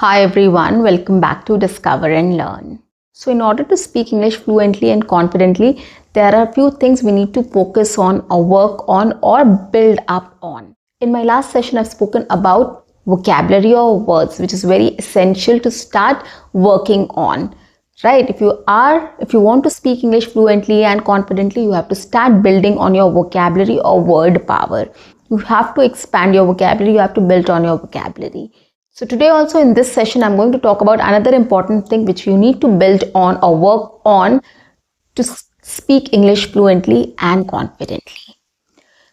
Hi everyone, welcome back to Discover and Learn. So in order to speak English fluently and confidently, there are a few things we need to focus on or work on or build up on. In my last session, I've spoken about vocabulary or words, which is very essential to start working on. Right? If you want to speak English fluently and confidently, you have to start building on your vocabulary or word power. You have to expand your vocabulary, you have to build on your vocabulary. So today also in this session, I'm going to talk about another important thing which you need to build on or work on to speak English fluently and confidently.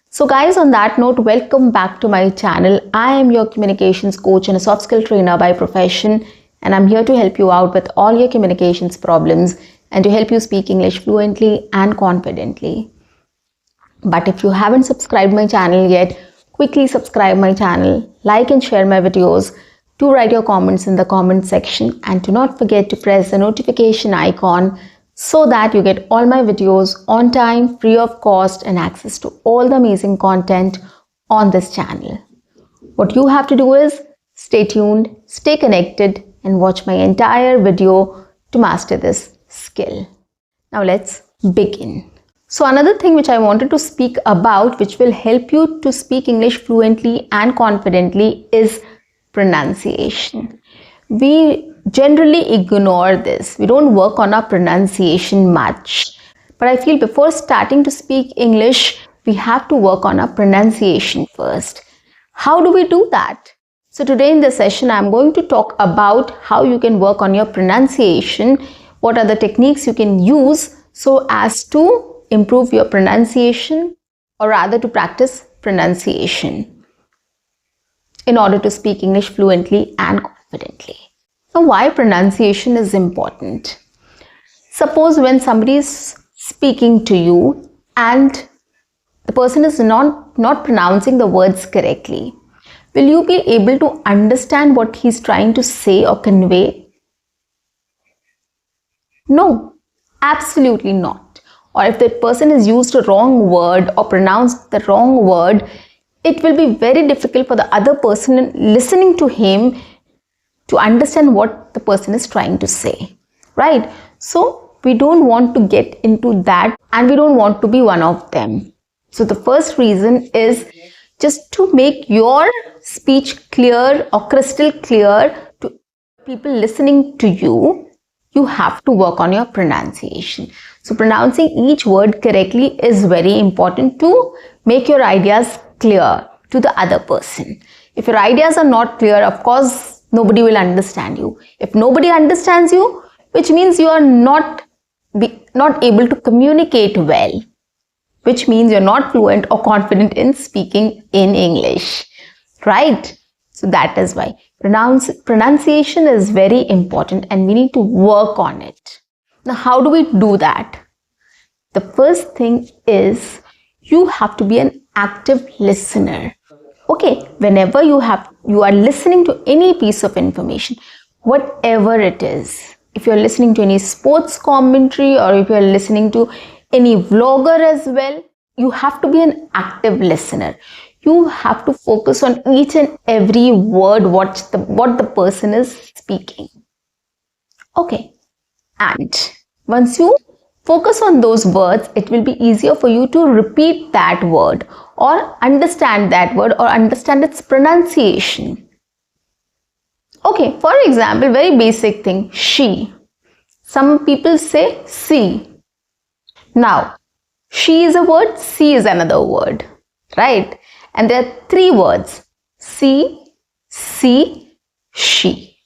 So guys, on that note, welcome back to my channel. I am your communications coach and a soft skill trainer by profession, and I'm here to help you out with all your communications problems and to help you speak English fluently and confidently. But if you haven't subscribed my channel yet, quickly subscribe my channel, like and share my videos. Do write your comments in the comment section and do not forget to press the notification icon so that you get all my videos on time, free of cost, and access to all the amazing content on this channel. What you have to do is stay tuned, stay connected, and watch my entire video to master this skill. Now let's begin. So another thing which I wanted to speak about, which will help you to speak English fluently and confidently, is pronunciation. We generally ignore this. We don't work on our pronunciation much. But I feel before starting to speak English, we have to work on our pronunciation first. How do we do that? So today in this session, I'm going to talk about how you can work on your pronunciation. What are the techniques you can use so as to improve your pronunciation, or rather to practice pronunciation in order to speak English fluently and confidently. Now, why pronunciation is important? Suppose when somebody is speaking to you and the person is not pronouncing the words correctly, will you be able to understand what he's trying to say or convey? No, absolutely not. Or if that person has used a wrong word or pronounced the wrong word, it will be very difficult for the other person listening to him to understand what the person is trying to say, right? So we don't want to get into that, and we don't want to be one of them. So the first reason is just to make your speech clear or crystal clear to people listening to you. You have to work on your pronunciation. So pronouncing each word correctly is very important to make your ideas clear to the other person. If your ideas are not clear, of course, nobody will understand you. If nobody understands you, which means you are not able to communicate well, which means you're not fluent or confident in speaking in English, right? So that is why pronunciation is very important and we need to work on it. Now, how do we do that? The first thing is you have to be an active listener. Okay, whenever you are listening to any piece of information, whatever it is, if you're listening to any sports commentary or if you're listening to any vlogger as well, you have to be an active listener. You have to focus on each and every word what the person is speaking. Okay, and once you focus on those words, it will be easier for you to repeat that word or understand that word or understand its pronunciation. Okay, for example, very basic thing, she. Some people say see. Now, she is a word, see is another word, right? And there are three words, see, she.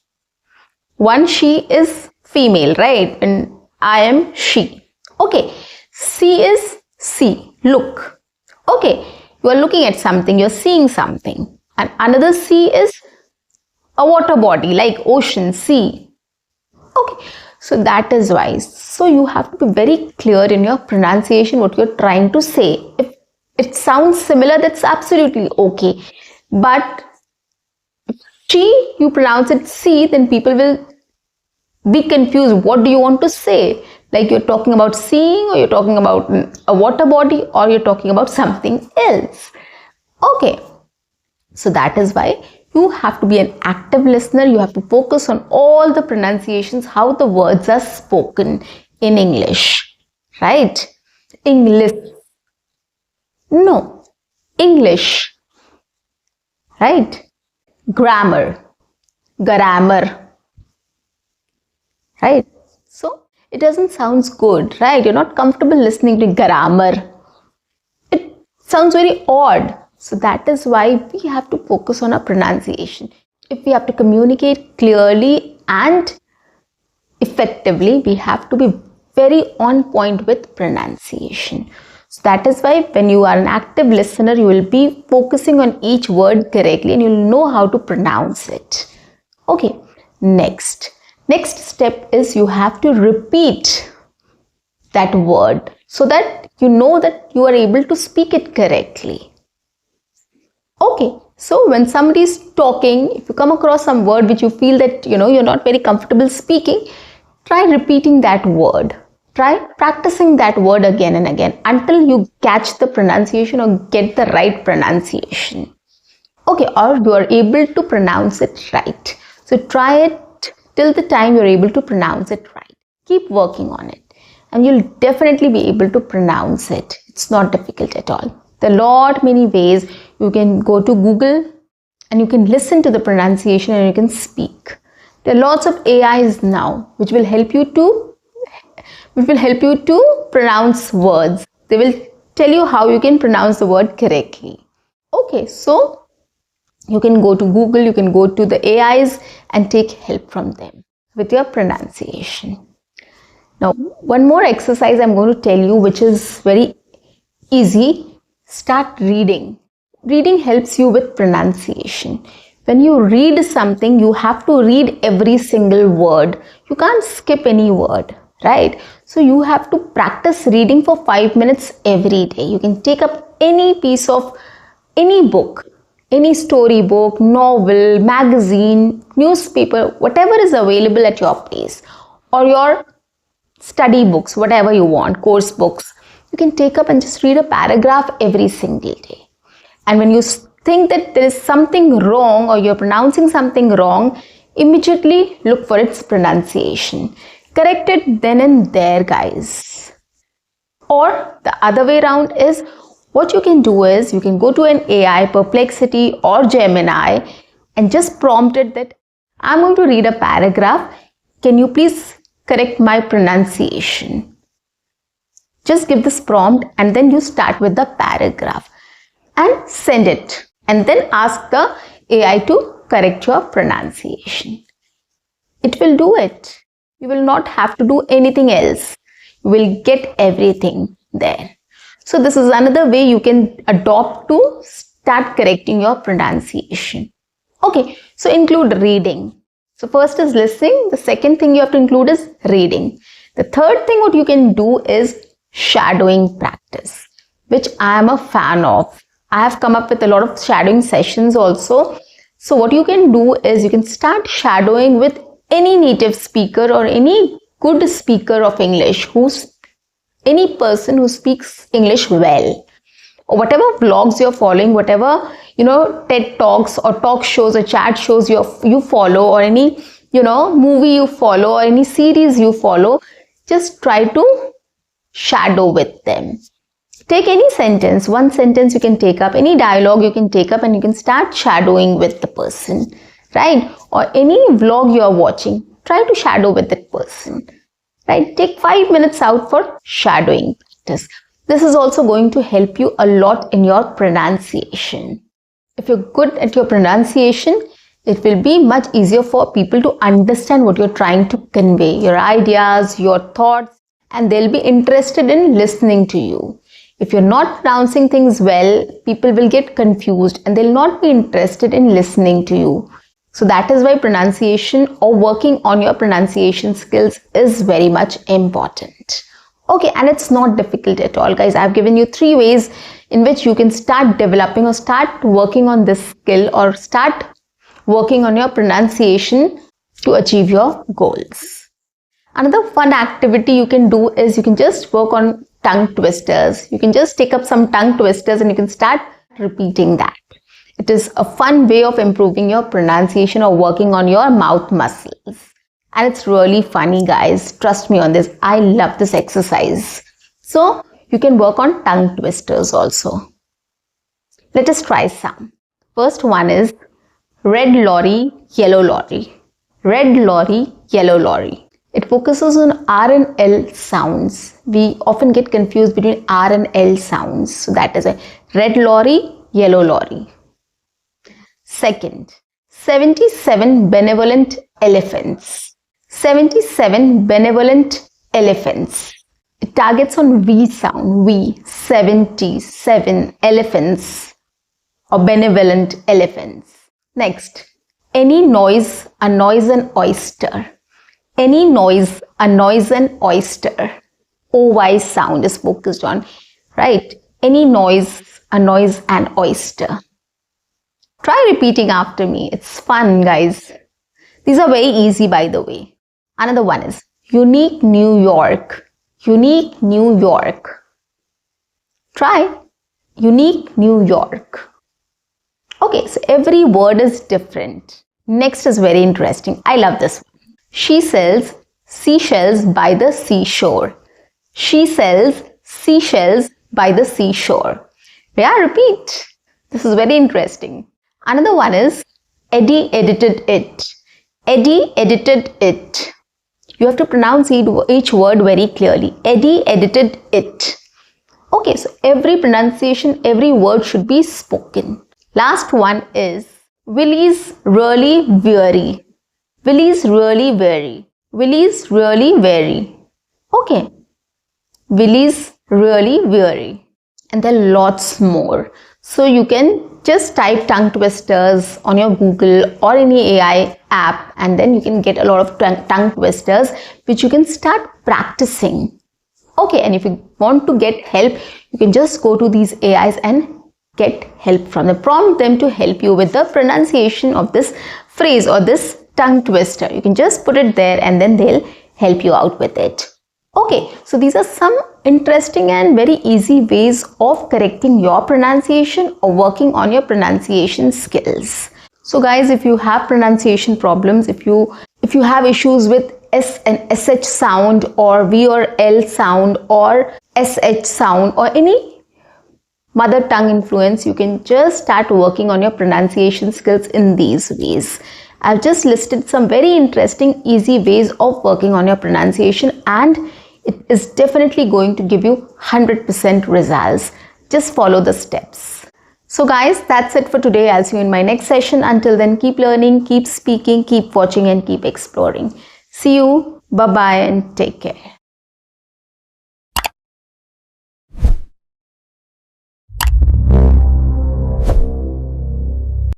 One she is female, right? And I am she. Okay, see is see, look. Okay, you are looking at something, you're seeing something. And another see is a water body like ocean, sea. Okay, so that is why. So you have to be very clear in your pronunciation what you're trying to say. If it sounds similar, that's absolutely okay. But if she, you pronounce it see, then people will be confused. What do you want to say? Like you're talking about seeing, or you're talking about a water body, or you're talking about something else. Okay, so that is why You have to be an active listener. You have to focus on all the pronunciations, how the words are spoken in English, right? English. No, English, right? Grammar, grammar, right? So it doesn't sound good, right? You're not comfortable listening to grammar. It sounds very odd. So that is why we have to focus on our pronunciation. If we have to communicate clearly and effectively, we have to be very on point with pronunciation. So that is why when you are an active listener, you will be focusing on each word correctly and you'll know how to pronounce it. Okay, next step is you have to repeat that word so that you know that you are able to speak it correctly. Okay, so when somebody is talking, if you come across some word which you feel that you're not very comfortable speaking, try repeating that word. Try practicing that word again and again until you catch the pronunciation or get the right pronunciation. Okay, or you are able to pronounce it right. So try it till the time you're able to pronounce it right. Keep working on it and you'll definitely be able to pronounce it. It's not difficult at all. There are many ways. You can go to Google and you can listen to the pronunciation and you can speak. There are lots of AIs now which will help you to pronounce words. They will tell you how you can pronounce the word correctly. Okay, so you can go to Google, you can go to the AIs and take help from them with your pronunciation. Now, one more exercise I'm going to tell you which is very easy. Start reading. Reading helps you with pronunciation. When you read something, you have to read every single word. You can't skip any word, right? So you have to practice reading for 5 minutes every day. You can take up any piece of any book, any storybook, novel, magazine, newspaper, whatever is available at your place, or your study books, whatever you want, course books. You can take up and just read a paragraph every single day. And when you think that there is something wrong or you're pronouncing something wrong, immediately look for its pronunciation. Correct it then and there, guys. Or the other way around is, what you can do is you can go to an AI, Perplexity or Gemini, and just prompt it that I'm going to read a paragraph. Can you please correct my pronunciation? Just give this prompt and then you start with the paragraph and send it. And then ask the AI to correct your pronunciation. It will do it. You will not have to do anything else. You will get everything there. So this is another way you can adopt to start correcting your pronunciation. Okay, so include reading. So first is listening. The second thing you have to include is reading. The third thing what you can do is shadowing practice, which I am a fan of. I have come up with a lot of shadowing sessions also. So what you can do is you can start shadowing with any native speaker or any good speaker of English, any person who speaks English well, or whatever vlogs you're following, whatever TED Talks or talk shows or chat shows you follow, or any movie you follow or any series you follow, just try to shadow with them. Take any sentence, one sentence you can take up, any dialogue you can take up and you can start shadowing with the person, right? Or any vlog you are watching, try to shadow with that person, right? Take 5 minutes out for shadowing practice. This is also going to help you a lot in your pronunciation. If you're good at your pronunciation, it will be much easier for people to understand what you're trying to convey, your ideas, your thoughts, and they'll be interested in listening to you. If you're not pronouncing things well, people will get confused and they'll not be interested in listening to you. So that is why pronunciation or working on your pronunciation skills is very much important. Okay, and it's not difficult at all, guys. I've given you 3 ways in which you can start developing or start working on this skill or start working on your pronunciation to achieve your goals. Another fun activity you can do is you can just work on tongue twisters. You can just take up some tongue twisters and you can start repeating that. It is a fun way of improving your pronunciation or working on your mouth muscles. And it's really funny, guys. Trust me on this. I love this exercise. So you can work on tongue twisters also. Let us try some. First one is red lorry, yellow lorry. Red lorry, yellow lorry. It focuses on R and L sounds. We often get confused between R and L sounds. So that is a red lorry, yellow lorry. Second, 77 benevolent elephants. 77 benevolent elephants. It targets on V sound. V, 77 elephants or benevolent elephants. Next, any noise, a noise an oyster. Any noise, a noise an oyster. OY sound is focused on, right? Any noise, a noise an oyster. Try repeating after me. It's fun, guys. These are very easy, by the way. Another one is unique New York. Unique New York. Try unique New York. Okay, so every word is different. Next is very interesting. I love this one. She sells seashells by the seashore. She sells seashells by the seashore. Yeah, repeat. This is very interesting. Another one is Eddie edited it. Eddie edited it. You have to pronounce each word very clearly. Eddie edited it. Okay, so every pronunciation, every word should be spoken. Last one is Willie's really weary. Willie's really weary. Willie's really weary. Okay. Willie's really weary. And there are lots more. So you can just type tongue twisters on your Google or any AI app, and then you can get a lot of tongue twisters which you can start practicing. Okay, and if you want to get help, you can just go to these AIs and get help from them. Prompt them to help you with the pronunciation of this phrase or this tongue twister. You can just put it there and then they'll help you out with it. Okay, so these are some interesting and very easy ways of correcting your pronunciation or working on your pronunciation skills. So guys, if you have pronunciation problems, if you have issues with S and SH sound or V or L sound or SH sound or any mother tongue influence, you can just start working on your pronunciation skills in these ways. I've just listed some very interesting, easy ways of working on your pronunciation, and it is definitely going to give you 100% results. Just follow the steps. So guys, that's it for today. I'll see you in my next session. Until then, keep learning, keep speaking, keep watching, and keep exploring. See you. Bye-bye and take care.